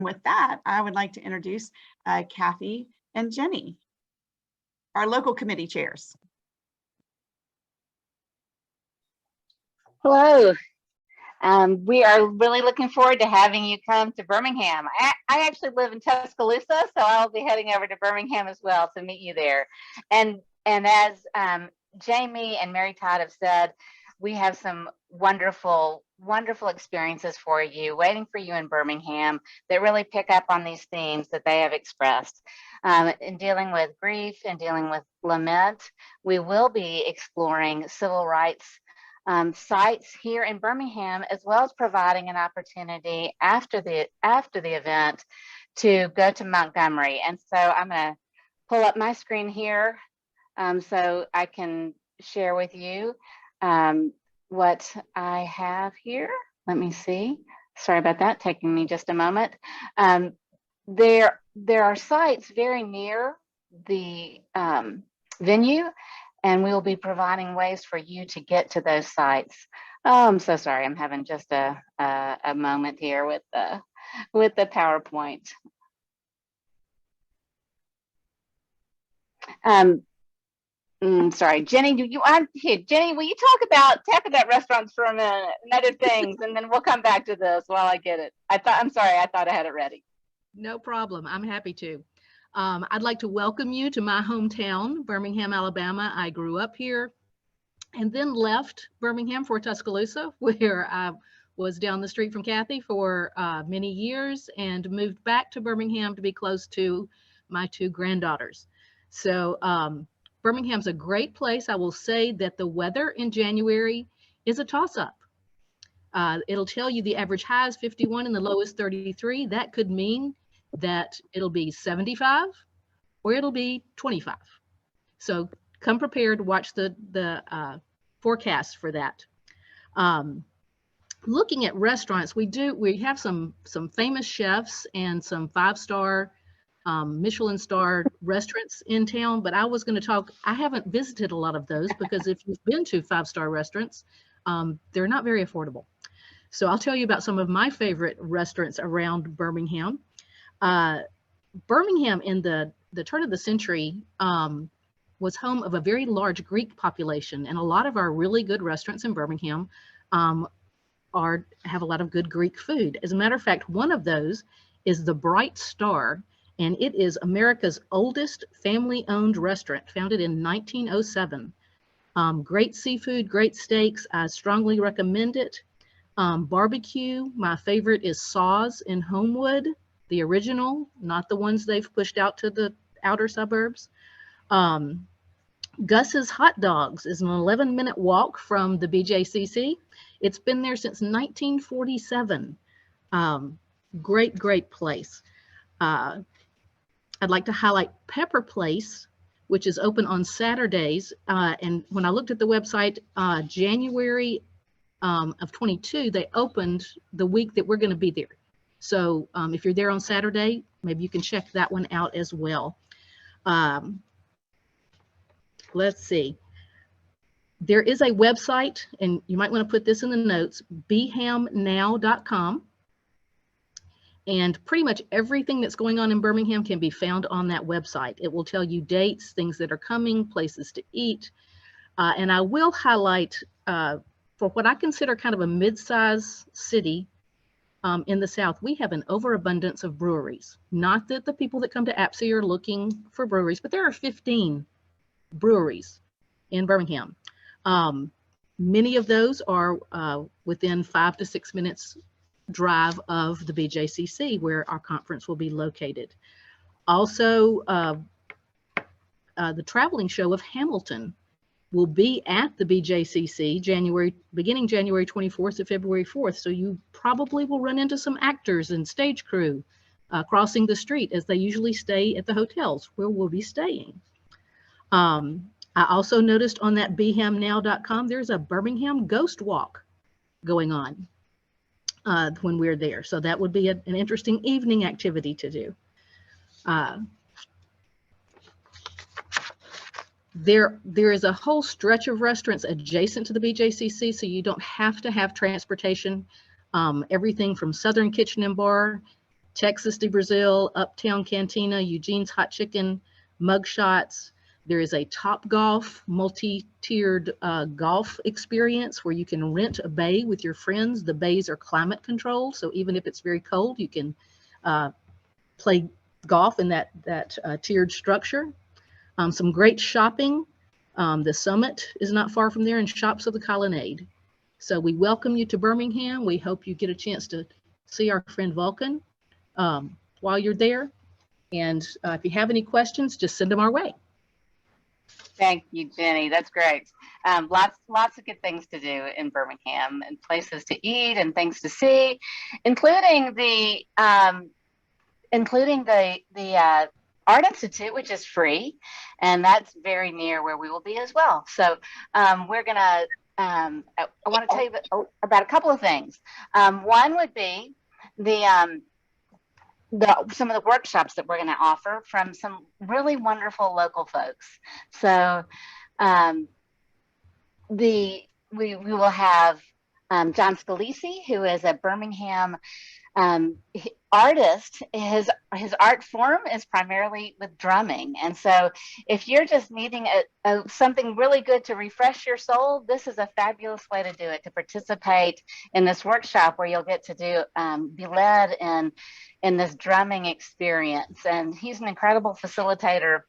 With that, I would like to introduce Kathy and Jenny, our local committee chairs. Hello. We are really looking forward to having you come to Birmingham. I actually live in Tuscaloosa, so I'll be heading over to Birmingham as well to meet you there. And as Jamie and Mary Todd have said, we have some wonderful experiences for you, waiting for you in Birmingham that really pick up on these themes that they have expressed. In dealing with grief and dealing with lament, we will be exploring civil rights sites here in Birmingham, as well as providing an opportunity after the event to go to Montgomery. And so I'm going to pull up my screen here so I can share with you what I have here. Let me see. Sorry about that, taking me just a moment. There are sites very near the venue, and we will be providing ways for you to get to those sites. Oh, I'm so sorry. I'm having just a moment here with the PowerPoint. Sorry, Jenny. Jenny, will you talk about restaurants for a minute and other things, and then we'll come back to this while I get it. I'm sorry. I thought I had it ready. No problem. I'm happy to. I'd like to welcome you to my hometown, Birmingham, Alabama. I grew up here and then left Birmingham for Tuscaloosa, where I was down the street from Kathy for many years, and moved back to Birmingham to be close to my two granddaughters. So Birmingham's a great place. I will say that the weather in January is a toss-up. It'll tell you the average high is 51 and the low is 33. That could mean that it'll be 75 or it'll be 25. So come prepared to watch the forecast for that. Looking at restaurants, we have some famous chefs and some 5-star Michelin star restaurants in town, but I was going to talk, I haven't visited a lot of those because if you've been to 5-star restaurants, they're not very affordable. So I'll tell you about some of my favorite restaurants around Birmingham. Birmingham in the turn of the century was home of a very large Greek population, and a lot of our really good restaurants in Birmingham have a lot of good Greek food. As a matter of fact, one of those is the Bright Star, and it is America's oldest family-owned restaurant, founded in 1907. Great seafood, great steaks. I strongly recommend it. Barbecue, my favorite is Saw's in Homewood, the original, not the ones they've pushed out to the outer suburbs. Gus's Hot Dogs is an 11-minute walk from the BJCC. It's been there since 1947. Great place. I'd like to highlight Pepper Place, which is open on Saturdays. And when I looked at the website, January of 22, they opened the week that we're going to be there. So if you're there on Saturday, maybe you can check that one out as well. Let's see. There is a website, and you might want to put this in the notes, bhamnow.com. And pretty much everything that's going on in Birmingham can be found on that website. It will tell you dates, things that are coming, places to eat. And I will highlight, for what I consider kind of a mid-size city in the South, we have an overabundance of breweries. Not that the people that come to APCE are looking for breweries, but there are 15 breweries in Birmingham. Many of those are within 5 to 6 minutes drive of the BJCC, where our conference will be located. Also, the traveling show of Hamilton will be at the BJCC beginning January 24th to February 4th. So you probably will run into some actors and stage crew crossing the street, as they usually stay at the hotels where we'll be staying. I also noticed on that bhamnow.com, there's a Birmingham Ghost Walk going on when we're there. So that would be an interesting evening activity to do. There is a whole stretch of restaurants adjacent to the BJCC, so you don't have to have transportation. Everything from Southern Kitchen and Bar Texas de Brazil, Uptown Cantina, Eugene's Hot Chicken, Mugshots. There is a Top Golf multi-tiered golf experience where you can rent a bay with your friends. The bays are climate controlled, so even if it's very cold, you can play golf in that tiered structure. Some great shopping. The Summit is not far from there, and Shops of the Colonnade. So we welcome you to Birmingham. We hope you get a chance to see our friend Vulcan while you're there. And if you have any questions, just send them our way. Thank you, Jenny. That's great. Lots of good things to do in Birmingham, and places to eat and things to see, including the Art Institute, which is free, and that's very near where we will be as well. So we're gonna. I want to tell you about a couple of things. One would be some of the workshops that we're going to offer from some really wonderful local folks. So we will have John Scalisi, who is a Birmingham artist. His art form is primarily with drumming, and so if you're just needing something really good to refresh your soul, this is a fabulous way to do it, to participate in this workshop where you'll get to be led in this drumming experience. And he's an incredible facilitator.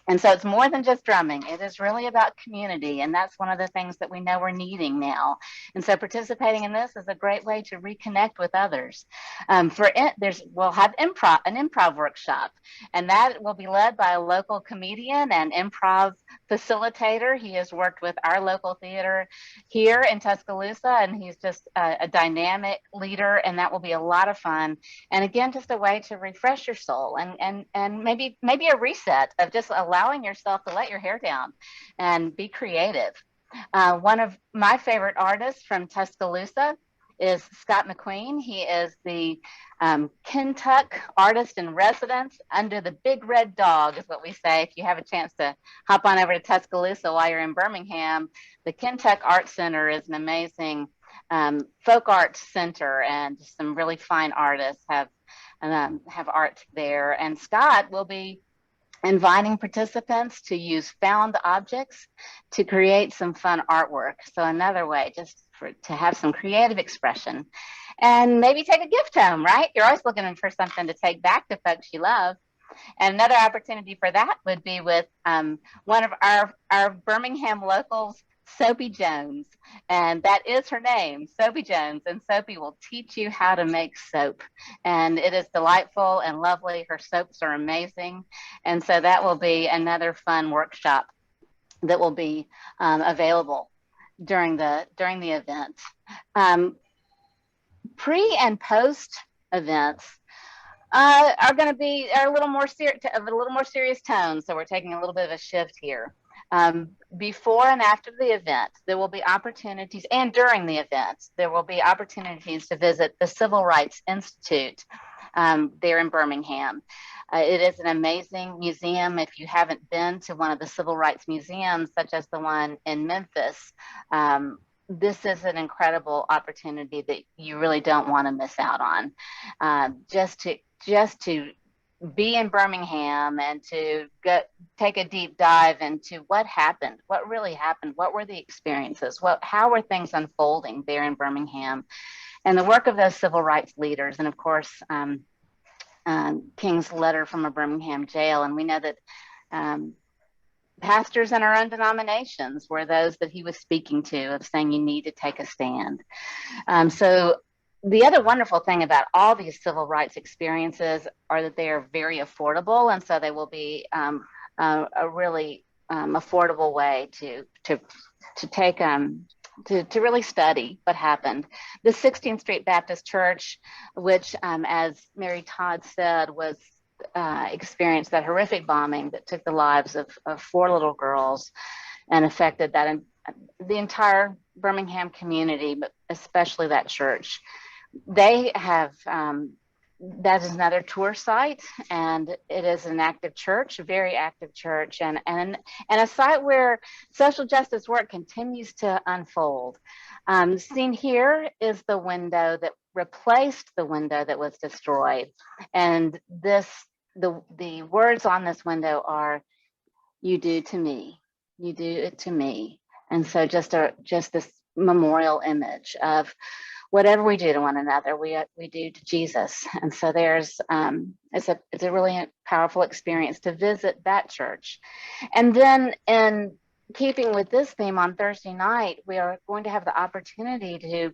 And so it's more than just drumming. It is really about community. And that's one of the things that we know we're needing now. And so participating in this is a great way to reconnect with others. We'll have an improv workshop, and that will be led by a local comedian and improv facilitator. He has worked with our local theater here in Tuscaloosa, and he's just a dynamic leader, and that will be a lot of fun. And again, just a way to refresh your soul and maybe a reset of just allowing yourself to let your hair down and be creative. One of my favorite artists from Tuscaloosa is Scott McQueen. He is the Kentuck artist in residence under the big red dog, is what we say. If you have a chance to hop on over to Tuscaloosa while you're in Birmingham, the Kentuck Art Center is an amazing folk art center, and some really fine artists have art there. And Scott will be inviting participants to use found objects to create some fun artwork. So another way just to have some creative expression, and maybe take a gift home, right? You're always looking for something to take back to folks you love. And another opportunity for that would be with one of our Birmingham locals, Soapy Jones. And that is her name, Soapy Jones. And Soapy will teach you how to make soap. And it is delightful and lovely. Her soaps are amazing. And so that will be another fun workshop that will be available during the event. Pre and post events are going to be a little more serious tone. So we're taking a little bit of a shift here. Before and after the event, there will be opportunities, and during the event, there will be opportunities to visit the Civil Rights Institute there in Birmingham. It is an amazing museum. If you haven't been to one of the civil rights museums, such as the one in Memphis, this is an incredible opportunity that you really don't want to miss out on. Just to be in Birmingham and to take a deep dive into what happened, what really happened, what were the experiences, how were things unfolding there in Birmingham, and the work of those civil rights leaders. And of course, King's letter from a Birmingham jail. And we know that pastors in our own denominations were those that he was speaking to, of saying you need to take a stand. So the other wonderful thing about all these civil rights experiences are that they are very affordable. And so they will be a really affordable way to take to really study what happened. The 16th Street Baptist Church, which as Mary Todd said, was experienced that horrific bombing that took the lives of 4 little girls and affected that the entire Birmingham community, but especially that church. They have that is another tour site, and it is an active church, a very active church, and a site where social justice work continues to unfold. Seen here is the window replaced the window that was destroyed. And the words on this window are, "You do to me, you do it to me." And so just this memorial image of whatever we do to one another, we do to Jesus. And so it's a really powerful experience to visit that church. And then in keeping with this theme, on Thursday night, we are going to have the opportunity to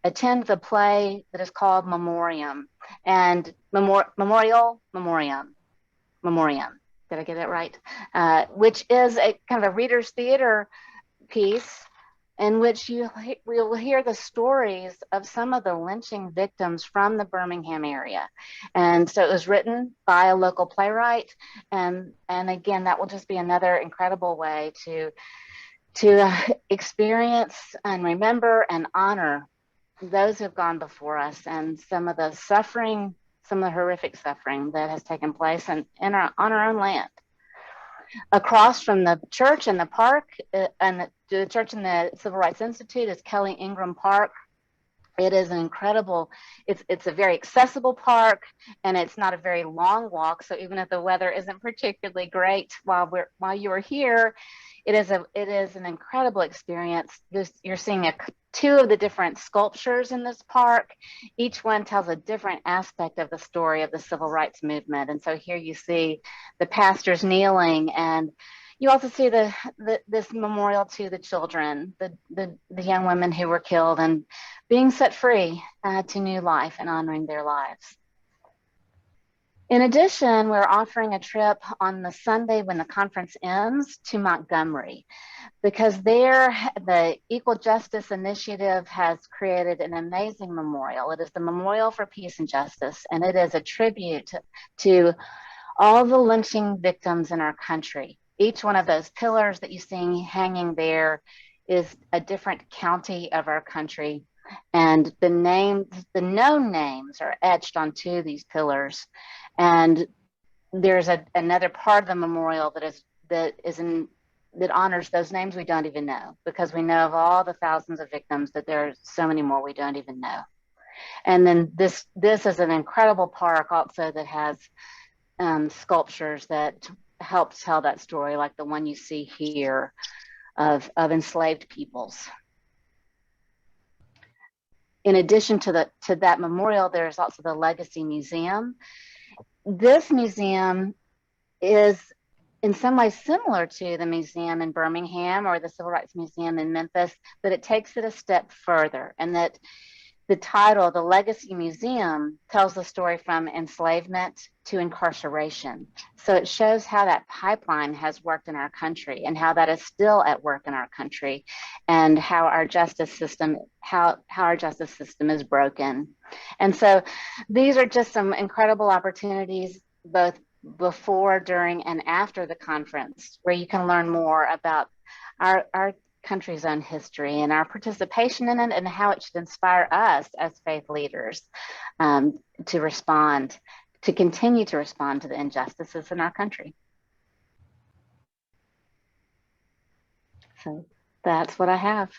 attend the play that is called Memoriam, and Memoriam. Did I get that right? Which is a kind of a reader's theater piece in which we'll hear the stories of some of the lynching victims from the Birmingham area. And so it was written by a local playwright. And again, that will just be another incredible way to experience and remember and honor those who have gone before us, and some of the suffering, some of the horrific suffering that has taken place on our own land. Across from the church and the park, and the church and the Civil Rights Institute, is Kelly Ingram Park. It is an incredible, it's a very accessible park, and it's not a very long walk. So even if the weather isn't particularly great while you are here, it is an incredible experience. You're seeing two of the different sculptures in this park. Each one tells a different aspect of the story of the civil rights movement. And so here you see the pastors kneeling, and you also see this memorial to the children, the young women who were killed and being set free to new life and honoring their lives. In addition, we're offering a trip on the Sunday when the conference ends to Montgomery, because there the Equal Justice Initiative has created an amazing memorial. It is the Memorial for Peace and Justice, and it is a tribute to all the lynching victims in our country. Each one of those pillars that you see hanging there is a different county of our country, and the known names are etched onto these pillars. And there's another part of the memorial that honors those names we don't even know, because we know of all the thousands of victims, that there are so many more we don't even know. And then this is an incredible park also that has sculptures that help tell that story, like the one you see here of enslaved peoples. In addition to that memorial, there's also the Legacy Museum. This museum is in some ways similar to the museum in Birmingham or the Civil Rights Museum in Memphis, but it takes it a step further, and that the title, the Legacy Museum, tells the story from enslavement to incarceration. So it shows how that pipeline has worked in our country, and how that is still at work in our country, and how our justice system is broken. And so these are just some incredible opportunities, both before, during, and after the conference, where you can learn more about our country's own history and our participation in it, and how it should inspire us as faith leaders to continue to respond to the injustices in our country. So that's what I have.